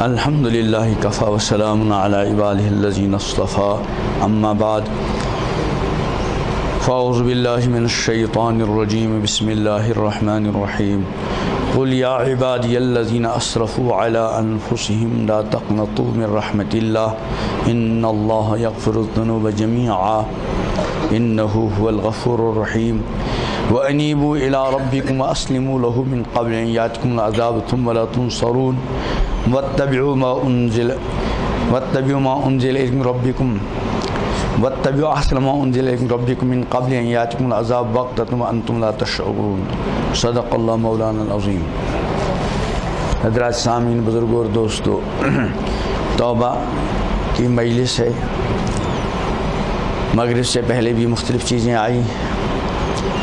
الحمدللہ کفا وسلام علی عبادہ الذین اصطفیٰ اما بعد فاعوذ باللہ من الشیطان الرجیم بسم اللہ الرحمن الرحیم قل یا عبادی الذین اسرفوا علی انفسہم لا تقنطوا من رحمت اللہ ان اللہ یغفر الذنوب جمیعا انہ هو الغفور الرحیم وانیبوا الی ربکم واسلموا له من قبل ان یاتکم العذاب ثم لا تنصرون واتبعوا ما انزل الیکم ربکم واتبعوا احسن ما انزل الیکم ربکم من قبل ان یاتکم العذاب بغتۃ وانتم لا تشعرون صدق اللہ مولانا العظیم۔ حضرات سامعین، بزرگوں اور دوستو، توبہ کی مجلس ہے۔ مغرب سے پہلے بھی مختلف چیزیں آئی،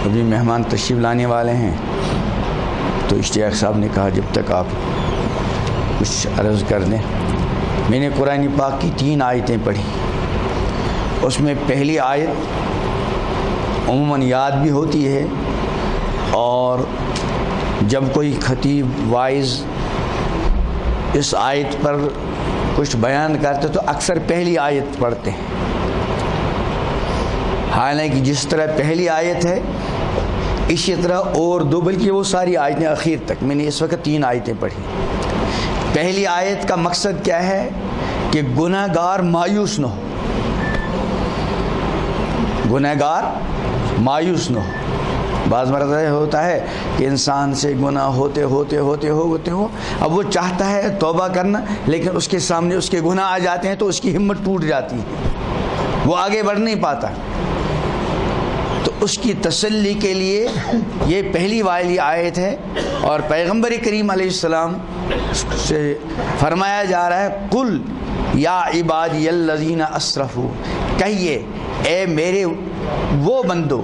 ابھی مہمان تشریف لانے والے ہیں، تو اشتیاق صاحب نے کہا جب تک آپ کچھ عرض کر دیں۔ میں نے قرآن پاک کی 3 آیتیں پڑھی، اس میں پہلی آیت عموماً یاد بھی ہوتی ہے، اور جب کوئی خطیب وائز اس آیت پر کچھ بیان کرتے تو اکثر پہلی آیت پڑھتے ہیں، حالانکہ جس طرح پہلی آیت ہے اسی طرح اور 2 بلکہ وہ ساری آیتیں اخیر تک۔ میں نے اس وقت 3 آیتیں پڑھی۔ پہلی آیت کا مقصد کیا ہے کہ گناہ گار مایوس نہ ہو، گناہ گار مایوس نہ ہو۔ بعض مرتبہ ہوتا ہے کہ انسان سے گناہ ہوتے ہو اب وہ چاہتا ہے توبہ کرنا، لیکن اس کے سامنے اس کے گناہ آ جاتے ہیں تو اس کی ہمت ٹوٹ جاتی ہے، وہ آگے بڑھ نہیں پاتا۔ تو اس کی تسلی کے لیے یہ پہلی والی آیت ہے، اور پیغمبر کریم علیہ السلام سے فرمایا جا رہا ہے قل یا عبادی الذین اسرفوا، کہیے اے میرے وہ بندو،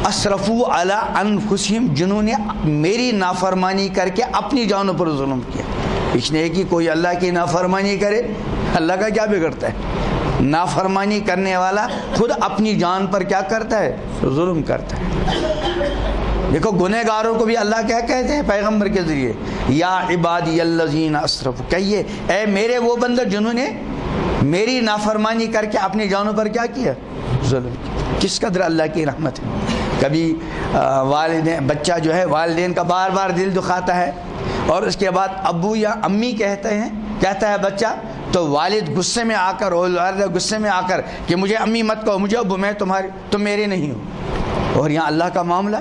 اسرفوا علی انفسہم، جنہوں نے میری نافرمانی کر کے اپنی جانوں پر ظلم کیا۔ اس نے کہ کوئی اللہ کی نافرمانی کرے، اللہ کا کیا بگڑتا ہے؟ نافرمانی کرنے والا خود اپنی جان پر کیا کرتا ہے؟ ظلم کرتا ہے۔ دیکھو گنہ گاروں کو بھی اللہ کیا کہتے ہیں پیغمبر کے ذریعے؟ یا عبادی الذین اسرفوا، کہیے اے میرے وہ بندے جنہوں نے میری نافرمانی کر کے اپنی جانوں پر کیا کیا؟ ظلم کیا۔ کس قدر اللہ کی رحمت ہے۔ کبھی والدین، بچہ جو ہے والدین کا بار بار دل دکھاتا ہے، اور اس کے بعد ابو یا امی کہتا ہے بچہ، تو والد غصے میں آ کر، والدہ غصے میں آ کر کہ مجھے امی مت کہو، مجھے ابو، میں تم میرے نہیں ہو۔ اور یہاں اللہ کا معاملہ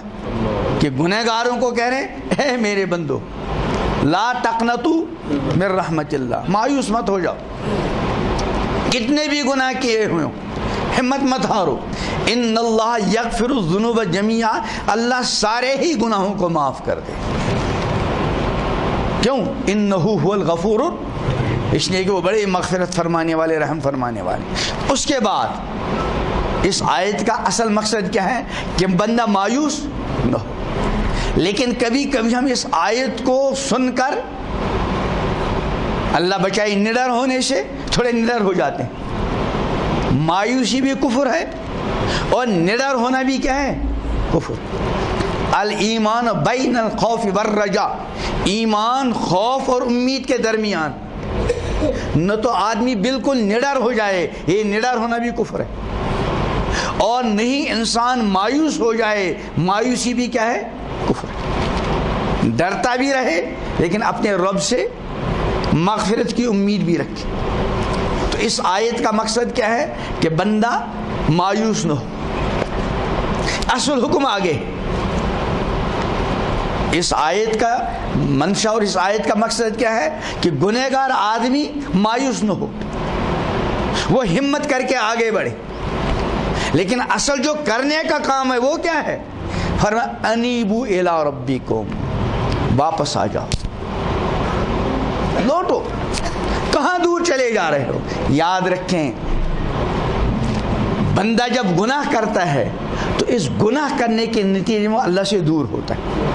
کہ گنہ گاروں کو کہہ رہے ہیں اے میرے بندو لا تقنطوا من رحمت اللہ، مایوس مت ہو جاؤ، کتنے بھی گناہ کیے ہوئے ہوں ہمت مت ہارو، ان اللہ یغفر الذنوب جمیعا، اللہ سارے ہی گناہوں کو معاف کر دے۔ کیوں؟ انہ هو الغفور، اس لیے کہ وہ بڑے مغفرت فرمانے والے، رحم فرمانے والے۔ اس کے بعد اس آیت کا اصل مقصد کیا ہے کہ بندہ مایوس نہ ہو۔ لیکن کبھی کبھی ہم اس آیت کو سن کر، اللہ بچائے، نڈر ہونے سے تھوڑے نڈر ہو جاتے ہیں۔ مایوسی بھی کفر ہے، اور نڈر ہونا بھی کیا ہے؟ کفر۔ الایمان بین الخوف والرجاء، ایمان خوف اور امید کے درمیان۔ نہ تو آدمی بالکل نڈر ہو جائے، یہ نڈر ہونا بھی کفر ہے، اور نہیں انسان مایوس ہو جائے، مایوسی بھی کیا ہے؟ کفر ہے۔ ڈرتا بھی رہے لیکن اپنے رب سے مغفرت کی امید بھی رکھے۔ تو اس آیت کا مقصد کیا ہے کہ بندہ مایوس نہ ہو۔ اصل حکم آگے، اس آیت کا منشا اور اس آیت کا مقصد کیا ہے کہ گنہ گار آدمی مایوس نہ ہو، وہ ہمت کر کے آگے بڑھے۔ لیکن اصل جو کرنے کا کام ہے وہ کیا ہے؟ فرمایا انیبوا الی ربکم، واپس آ جاؤ، لوٹو، کہاں دور چلے جا رہے ہو؟ یاد رکھیں بندہ جب گناہ کرتا ہے تو اس گناہ کرنے کے نتیجے میں اللہ سے دور ہوتا ہے۔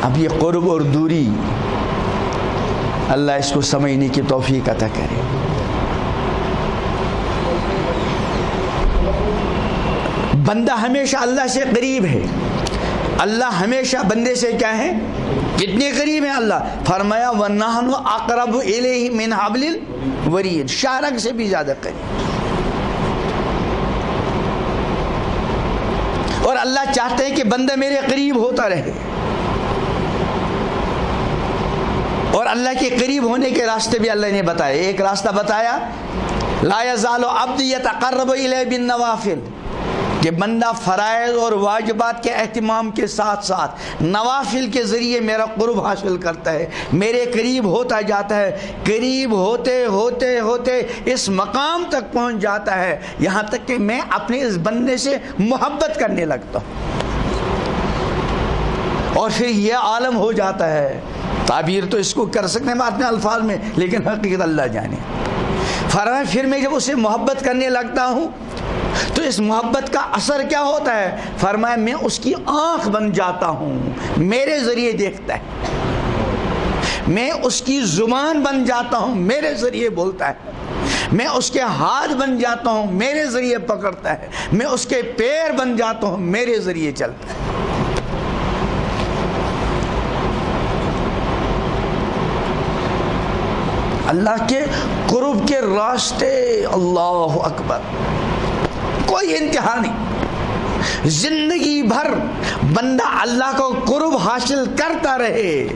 اب یہ قرب اور دوری، اللہ اس کو سمجھنے کی توفیق عطا کرے۔ بندہ ہمیشہ اللہ سے قریب ہے. اللہ ہمیشہ بندے سے کیا ہے؟ کتنے قریب ہیں اللہ؟ فرمایا وَنَحْنُ أَقْرَبُ إِلَيْهِ مِنْ حَبْلِ الْوَرِيدِ، شارک سے بھی زیادہ قریب. اور اللہ چاہتے ہیں کہ بندہ میرے قریب ہوتا رہے. اور اللہ کے قریب ہونے کے راستے بھی اللہ نے بتائے. ایک راستہ بتایا لا يزال عبد يتقرب إليه بالنوافل، کہ بندہ فرائض اور واجبات کے اہتمام کے ساتھ ساتھ نوافل کے ذریعے میرا قرب حاصل کرتا ہے، میرے قریب ہوتا جاتا ہے. قریب ہوتے ہوتے ہوتے اس مقام تک پہنچ جاتا ہے یہاں تک کہ میں اپنے اس بندے سے محبت کرنے لگتا ہوں. اور پھر یہ عالم ہو جاتا ہے. تعبیر تو اس کو کر سکتے ہیں اپنے الفاظ میں، لیکن حقیقت اللہ جانے. فرمایا پھر میں جب اسے محبت کرنے لگتا ہوں تو اس محبت کا اثر کیا ہوتا ہے؟ فرمایا میں اس کی آنکھ بن جاتا ہوں، میرے ذریعے دیکھتا ہے. میں اس کی زبان بن جاتا ہوں، میرے ذریعے بولتا ہے. میں اس کے ہاتھ بن جاتا ہوں، میرے ذریعے پکڑتا ہے. میں اس کے پیر بن جاتا ہوں، میرے ذریعے چلتا ہے. اللہ کے قرب کے راستے، اللہ اکبر، کوئی انتہا نہیں. زندگی بھر بندہ اللہ کو قرب حاصل کرتا رہے.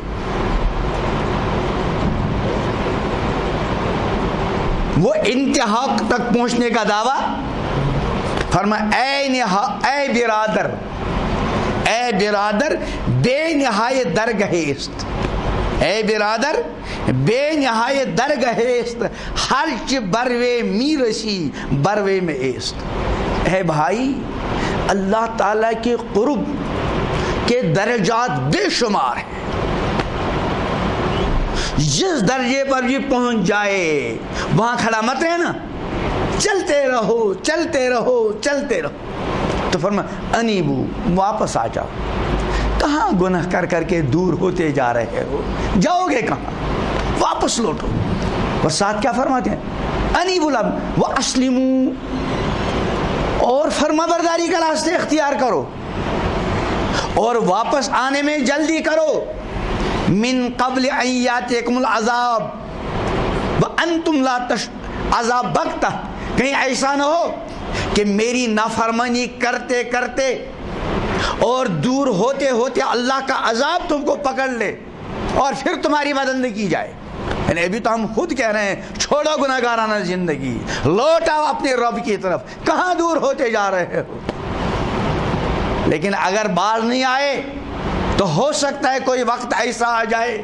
وہ انتہا تک پہنچنے کا دعویٰ فرمایا اے برادر، اے برادر بے نہایت درگہ است، اے برادر بے نہایت درگہ است، ہرچ بروے میرسی بروے میں است. اے بھائی، اللہ تعالیٰ کے قرب کے درجات بے شمار ہیں. جس درجے پر بھی پہنچ جائے وہاں کھڑا مت رہنا، چلتے رہو چلتے رہو چلتے رہو. تو فرمایا انیبو، واپس آ جاؤ. کہاں گناہ کر کر کے دور ہوتے جا رہے ہو؟ جاؤ گے کہاں؟ واپس لوٹو. اور ساتھ کیا فرماتے ہیں؟ انیبو لب واسلموا، اور فرما برداری کا راستے اختیار کرو اور واپس آنے میں جلدی کرو. من قبل ان یاتیکم العذاب وانتم لا عذاب بغتہ، کہیں ایسا نہ ہو کہ میری نافرمانی کرتے کرتے اور دور ہوتے ہوتے اللہ کا عذاب تم کو پکڑ لے اور پھر تمہاری مدد نہ کی جائے. یعنی ابھی تو ہم خود کہہ رہے ہیں چھوڑو گناہگارانہ زندگی، لوٹاؤ اپنے رب کی طرف، کہاں دور ہوتے جا رہے ہو. لیکن اگر باز نہیں آئے تو ہو سکتا ہے کوئی وقت ایسا آ جائے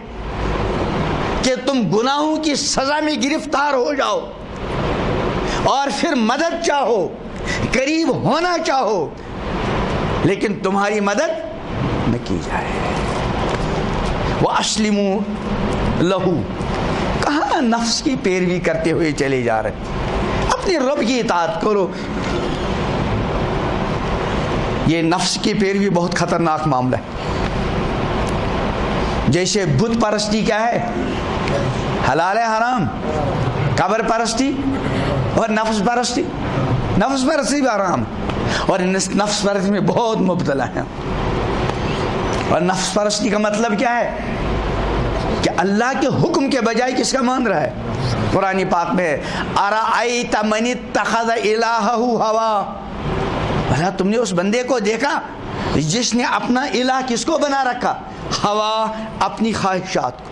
کہ تم گناہوں کی سزا میں گرفتار ہو جاؤ اور پھر مدد چاہو، قریب ہونا چاہو، لیکن تمہاری مدد نہ کی جائے. وَأَسْلِمُوا لَهُ، کہاں نفس کی پیروی کرتے ہوئے چلے جا رہے، اپنے رب کی اطاعت کرو. یہ نفس کی پیروی بہت خطرناک معاملہ ہے. جیسے بت پرستی کیا ہے؟ حلال ہے حرام؟ قبر پرستی اور نفس پرستی، نفس پرستی بھی حرام اور نفس پرستی میں بہت مبتلا ہیں. اور نفس پرستی کا مطلب کیا ہے؟ کہ اللہ کے حکم کے بجائے کس کا مان رہا ہے؟ قرآن پاک میں ارأیت من اتخذ الہہ ہوا، بھلا تم نے اس بندے کو دیکھا جس نے اپنا الہ کس کو بنا رکھا؟ ہوا، اپنی خواہشات کو.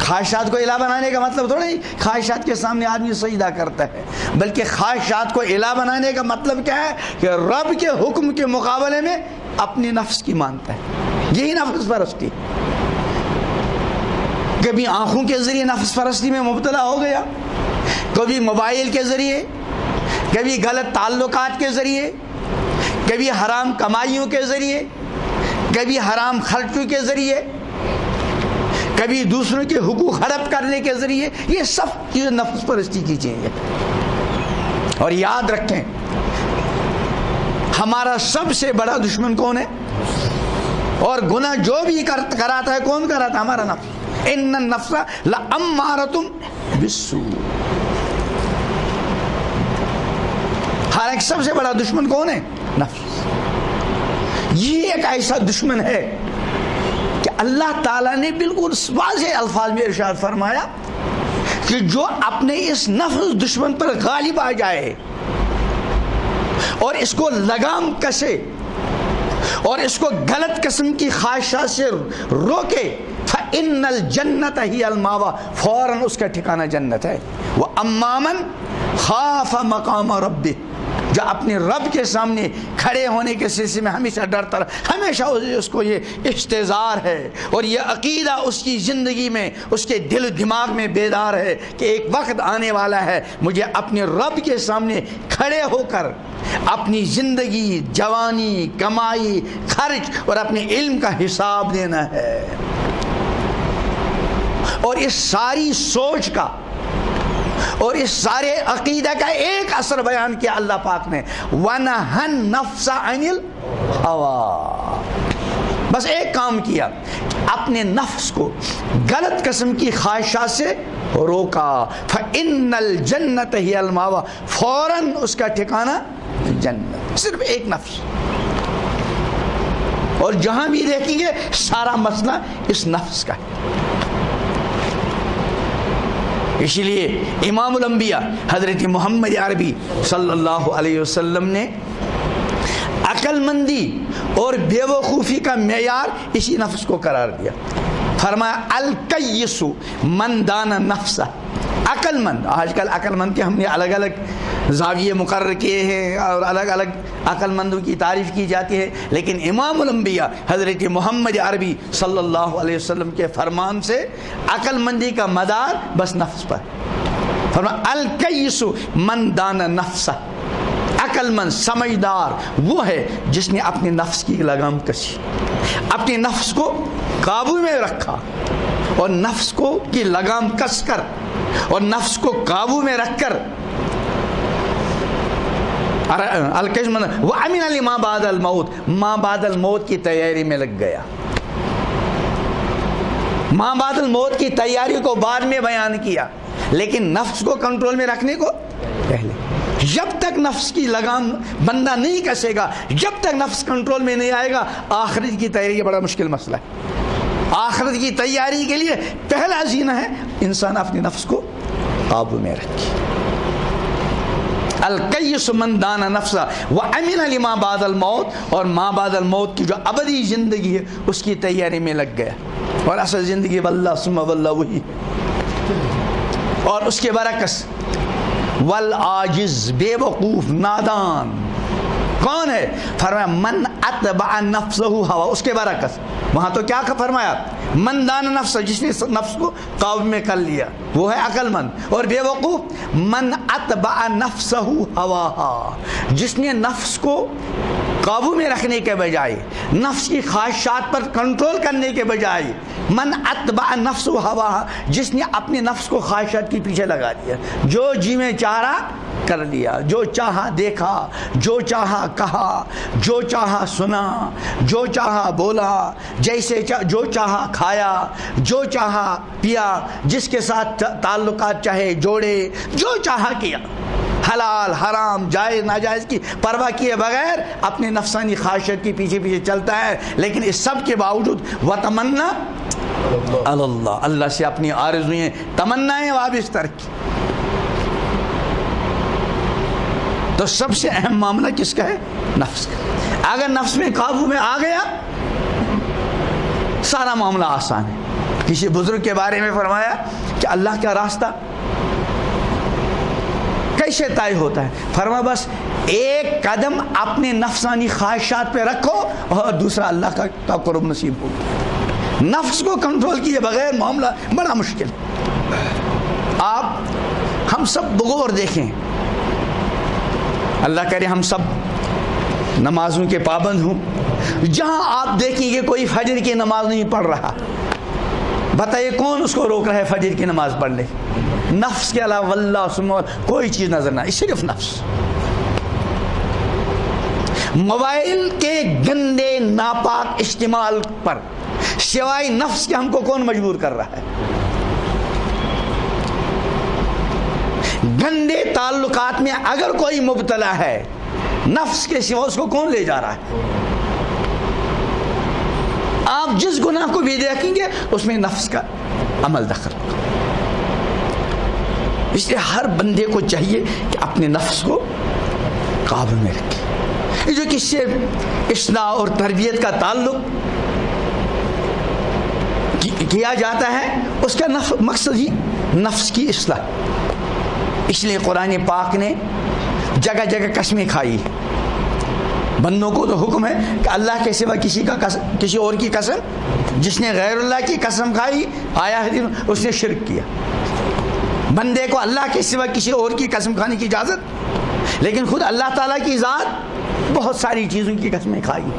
خواہشات کو الہ بنانے کا مطلب تھوڑا نہیں خواہشات کے سامنے آدمی سجدہ کرتا ہے، بلکہ خواہشات کو الہ بنانے کا مطلب کیا ہے؟ کہ رب کے حکم کے مقابلے میں اپنی نفس کی مانتا ہے. یہی نفس پرستی. کبھی آنکھوں کے ذریعے نفس پرستی میں مبتلا ہو گیا، کبھی موبائل کے ذریعے، کبھی غلط تعلقات کے ذریعے، کبھی حرام کمائیوں کے ذریعے، کبھی حرام خرچوں کے ذریعے، کبھی دوسروں کے حقوق ہڑپ کرنے کے ذریعے. یہ سب چیزیں نفس پرستی کی چیزیں. اور یاد رکھیں ہمارا سب سے بڑا دشمن کون ہے؟ اور گناہ جو بھی کراتا ہے کون کراتا ہے؟ ہمارا نفس. ان النفس لامارۃ بالسوء. حالانکہ سب سے بڑا دشمن کون ہے؟ نفس. یہ ایک ایسا دشمن ہے کہ اللہ تعالیٰ نے بالکل واضح الفاظ میں ارشاد فرمایا کہ جو اپنے اس نفس دشمن پر غالب آ جائے اور اس کو لگام کسے اور اس کو غلط قسم کی خواہشات سے روکے، فَإِنَّ الْجَنَّةَ هِيَ الْمَأْوَىٰ، فوراً اس کا ٹھکانہ جنت ہے. وَأَمَّا مَنْ خَافَ مَقَامَ رَبِّهِ، جو اپنے رب کے سامنے کھڑے ہونے کے سلسلے میں ہمیشہ ڈرتا رہا، ہمیشہ اس کو یہ اشتزار ہے اور یہ عقیدہ اس کی زندگی میں، اس کے دل و دماغ میں بیدار ہے کہ ایک وقت آنے والا ہے مجھے اپنے رب کے سامنے کھڑے ہو کر اپنی زندگی، جوانی، کمائی، خرچ اور اپنے علم کا حساب دینا ہے. اور اس ساری سوچ کا اور اس سارے عقیدہ کا ایک اثر بیان کیا اللہ پاک نے، وَنَهَى النَّفْسَ عَنِ الْهَوَىٰ، بس ایک کام کیا، اپنے نفس کو غلط قسم کی خواہشات سے روکا. فَإِنَّ الْجَنَّةَ هِيَ الْمَأْوَىٰ، فوراً اس کا ٹھکانہ جنت. صرف ایک نفس، اور جہاں بھی دیکھیں گے سارا مسئلہ اس نفس کا ہے. اسی لیے امام الانبیاء حضرت محمد عربی صلی اللہ علیہ وسلم نے عقل مندی اور بے وقوفی کا معیار اسی نفس کو قرار دیا. فرمایا الکیس من دان نفسہ، عقل مند. آج کل عقل مند کے ہم نے الگ الگ زاویے مقرر کیے ہیں اور الگ الگ عقل مندوں کی تعریف کی جاتی ہے، لیکن امام الانبیاء حضرت محمد عربی صلی اللہ علیہ وسلم کے فرمان سے عقل مندی کا مدار بس نفس پر. فرمایا الکیس من دان نفسہ، عقل مند سمجھدار وہ ہے جس نے اپنے نفس کی لگام کسی، اپنے نفس کو قابو میں رکھا اور نفس کو کی لگام کس کر اور نفس کو قابو میں رکھ کر وَعَمِلَ لِمَا بَعْدَ الْمَوْتِ، ماں بعد الموت کی تیاری میں لگ گیا. ماں بعد الموت کی تیاری کو بعد میں بیان کیا، لیکن نفس کو کنٹرول میں رکھنے کو پہلے. جب تک نفس کی لگام بندہ نہیں کسے گا، جب تک نفس کنٹرول میں نہیں آئے گا، آخرت کی تیاری بڑا مشکل مسئلہ ہے. آخرت کی تیاری کے لیے پہلا زینہ ہے انسان اپنے نفس کو قابو میں رکھے. الکیس من دان نفسہ وعمل لما بعد الموت، اور ماں بعد الموت کی جو ابدی زندگی ہے اس کی تیاری میں لگ گیا. اور اصل زندگی واللہ ثم واللہ وہی. اور اس کے برعکس والعاجز، بے وقوف، نادان کون ہے؟ فرمایا من اتبع نفسہ ہوا. اس کے برعکس وہاں تو کیا فرمایا؟ من دان نفسہ، جس نے نفس کو قابو میں کر لیا وہ ہے عقل مند. اور بے وقوف من اتبع نفسہ ہوا، جس نے نفس کو قابو میں رکھنے کے بجائے، نفس کی خواہشات پر کنٹرول کرنے کے بجائے، من اتبع نفس ہوا، جس نے اپنے نفس کو خواہشات کے پیچھے لگا دیا، جو جی میں چاہ رہا کر لیا، جو چاہا دیکھا، جو چاہا کہا، جو چاہا سنا، جو چاہا بولا، جیسے جو چاہا کھایا، جو چاہا پیا، جس کے ساتھ تعلقات چاہے جوڑے، جو چاہا کیا. حلال حرام جائز ناجائز کی پرواہ کیے بغیر اپنے نفسانی خواہشات کے پیچھے پیچھے چلتا ہے. لیکن اس سب کے باوجود وتمنا اللہ، اللہ سے اپنی آرزوئیں تمنائیں وابستہ رکھی. تو سب سے اہم معاملہ کس کا ہے؟ نفس کا. اگر نفس میں قابو میں آ گیا سارا معاملہ آسان ہے. کسی بزرگ کے بارے میں فرمایا کہ اللہ کا راستہ کیسے طے ہوتا ہے؟ فرمایا بس ایک قدم اپنے نفسانی خواہشات پہ رکھو اور دوسرا اللہ کا قرب نصیب ہوگا. نفس کو کنٹرول کیے بغیر معاملہ بڑا مشکل. آپ ہم سب بغور دیکھیں، اللہ کرے ہم سب نمازوں کے پابند ہوں. جہاں آپ دیکھیں گے کوئی فجر کی نماز نہیں پڑھ رہا، بتائیے کون اس کو روک رہا ہے فجر کی نماز پڑھنے؟ نفس کے علاوہ واللہ ثم کوئی چیز نظر نہ آئی، صرف نفس. موبائل کے گندے ناپاک استعمال پر سوائے نفس کے ہم کو کون مجبور کر رہا ہے؟ گندے تعلقات میں اگر کوئی مبتلا ہے نفس کے سوا اس کو کون لے جا رہا ہے؟ آپ جس گناہ کو بھی دیکھیں گے اس میں نفس کا عمل دخل ہوگا. اس لیے ہر بندے کو چاہیے کہ اپنے نفس کو قابو میں رکھے. یہ جو کس سے اصلاح اور تربیت کا تعلق کیا جاتا ہے اس کا مقصد ہی نفس کی اصلاح. اس لیے قرآن پاک نے جگہ جگہ قسمیں کھائی. بندوں کو تو حکم ہے کہ اللہ کے سوا کسی اور کی قسم، جس نے غیر اللہ کی قسم کھائی آیا ہے اس نے شرک کیا. بندے کو اللہ کے سوا کسی اور کی قسم کھانے کی اجازت، لیکن خود اللہ تعالیٰ کی ذات بہت ساری چیزوں کی قسمیں کھائی.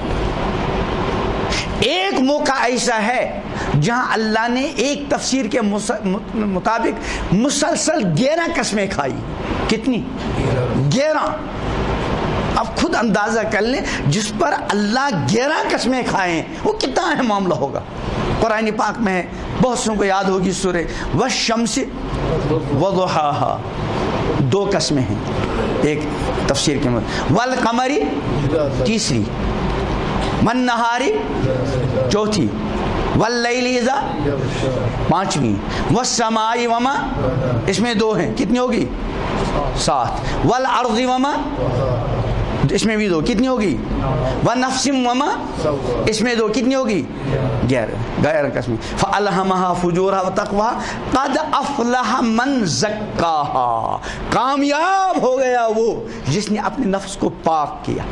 ایک موقع ایسا ہے جہاں اللہ نے ایک تفسیر کے مطابق مسلسل 11 قسمیں کھائی. کتنی؟ 11. اب خود اندازہ کر لیں جس پر اللہ 11 قسمیں کھائیں وہ کتنا اہم معاملہ ہوگا. قرآن پاک میں ہے، بہت سو کو یاد ہوگی سورہ والشمس وضحاها، 2 قسمیں ہیں ایک تفسیر کے مطابق، والقمر تیسری، والنہار چوتھی، واللیل اذا پانچویں، والسماء وما اس میں 2 ہیں، کتنی ہوگی؟ 7، والارض وما اس میں بھی 2، کتنی ہوگی؟ ونفس وما اس میں 2، کتنی ہوگی؟ 11 قسم. فالہمہا فجورہا وتقواہا قد افلح من زکاہا، کامیاب ہو گیا وہ جس نے اپنے نفس کو پاک کیا.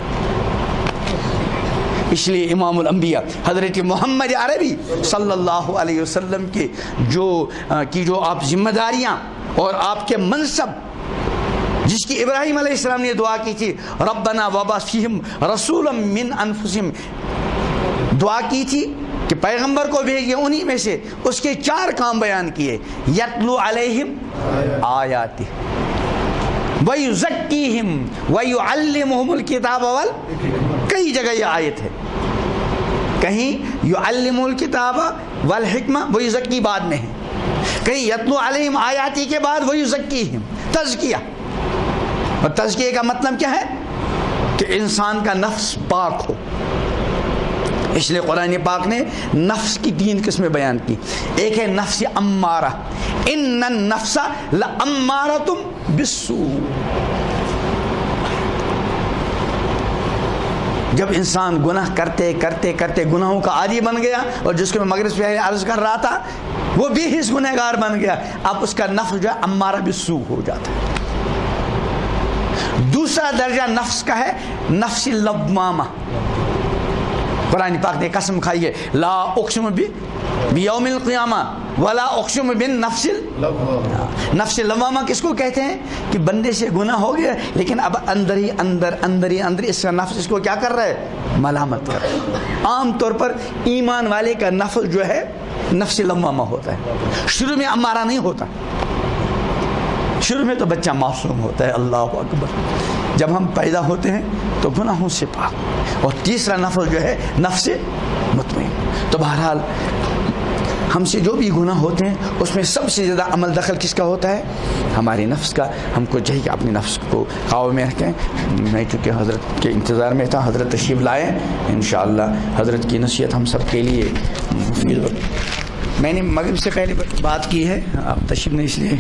اس لیے امام الانبیاء حضرت محمد عربی صلی اللہ علیہ وسلم کی جو آپ ذمہ داریاں اور آپ کے منصب، جس کی ابراہیم علیہ السلام نے دعا کی تھی، ربنا وابعث فیہم رسولا من انفسہم، دعا کی تھی کہ پیغمبر کو بھیجیے انہی میں سے. اس کے 4 کام بیان کیے، یتلو علیہم آیاتہ ویزکیہم ویعلمہم الکتاب کئی جگہ یہ آیت ہے. کہیں یعلم الکتاب والحکمہ ویزکی بعد میں ہے، کہیں یتلو علیہم آیاتی کے بعد ویزکیہم، تزکیہ. اور تزکیہ کا مطلب کیا ہے؟ کہ انسان کا نفس پاک ہو. اس لیے قرآن پاک نے نفس کی 3 قسمیں بیان کی. ایک ہے نفس امارہ، ان النفس لامارۃ بالسوء. جب انسان گناہ کرتے کرتے کرتے گناہوں کا عادی بن گیا، اور جس کو میں مغرب سے عرض کر رہا تھا وہ بھی حص گنہگار بن گیا، اب اس کا نفس جو ہے امارہ بالسوء ہو جاتا ہے. دوسرا درجہ نفس کا ہے نفس لوامہ. قرآن پاک نے قسم کھائی ہے، لا اقسم بیوم القیامہ ولا اقسم بالنفس نفس لوامہ کس کو کہتے ہیں؟ کہ بندے سے گناہ ہو گیا لیکن اب اندر ہی اندر اس کا نفس اس کو کیا کر رہا ہے؟ ملامت کر رہا ہے. عام طور پر ایمان والے کا نفس جو ہے نفس لوامہ ہوتا ہے. شروع میں امارہ نہیں ہوتا، شروع میں تو بچہ معصوم ہوتا ہے. اللہ اکبر. جب ہم پیدا ہوتے ہیں تو گناہوں سے پاک. اور تیسرا نفس جو ہے نفس مطمئن. تو بہرحال ہم سے جو بھی گناہ ہوتے ہیں اس میں سب سے زیادہ عمل دخل کس کا ہوتا ہے؟ ہمارے نفس کا. ہم کو چاہیے کہ اپنے نفس کو قابو میں رکھیں. میں چونکہ حضرت کے انتظار میں تھا، حضرت تشریف لائے، انشاءاللہ حضرت کی نصیحت ہم سب کے لیے مفید. میں نے مغرب سے پہلے بات کی ہے، آپ تشریف نہیں اس لیے